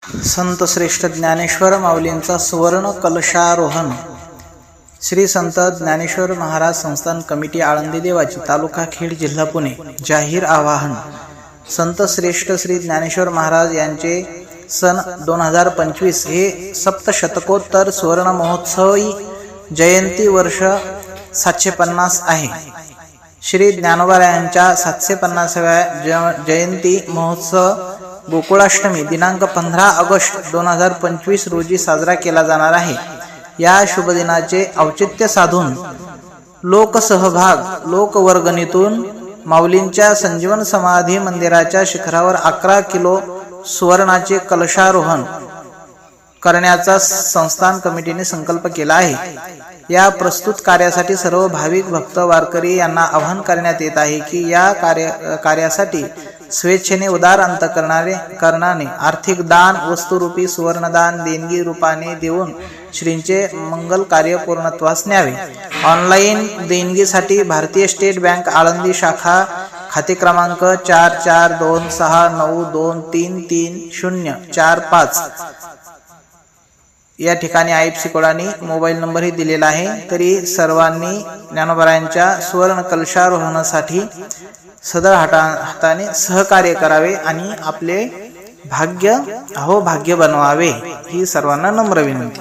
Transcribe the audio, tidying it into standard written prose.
संत श्रेष्ठ ज्ञानेश्वर माऊलींचा सुवर्ण कलशारोहण. श्री संत ज्ञानेश्वर महाराज संस्थान कमिटी आळंदी देवाची, तालुका खेड, जिल्हा पुणे. जाहीर आवाहन. संत श्रेष्ठ श्री ज्ञानेश्वर महाराज यांचे सन 2025 हे सप्तशतकोत्तर सुवर्ण महोत्सवी जयंती वर्ष 750 आहे. श्री ज्ञानोबारायांच्या 750व्या जयंती महोत्सव गोकुळाष्टमी दिनांक 15 ऑगस्ट 2025 रोजी साजरा केला जाणार आहे. या शुभ दिनाचे औचित्य साधून लोकसहभाग लोकवर्गणीतून माऊलींच्या संजीवन समाधी मंदिराच्या शिखरावर 11 किलो सुवर्णाचे कलशारोहण करण्याचा संस्थान कमिटीने संकल्प केला आहे. या प्रस्तुत कार्यासाठी सर्व भाविक भक्त वारकरी यांना आवाहन करण्यात येत आहे की या कार्यासाठी स्वेच्छेने उदार अंतःकरणाने आर्थिक दान, वस्तुरूपी सुवर्णदान देणगी रूपाने देऊन श्रींचे मंगल कार्य पूर्णत्वास न्यावे. ऑनलाईन देणगीसाठी भारतीय स्टेट बँक आळंदी शाखा खाते क्रमांक 442692333045 या ठिकाणी IFSC कोड आणि मोबाईल नंबरही दिलेला आहे. तरी सर्वांनी ज्ञानोबारायांच्या सुवर्ण कलशारोहणासाठी सदळ हाताने सहकार्य करावे आणि आपले भाग्य बनवावे ही सर्वांना नम्र विनंती.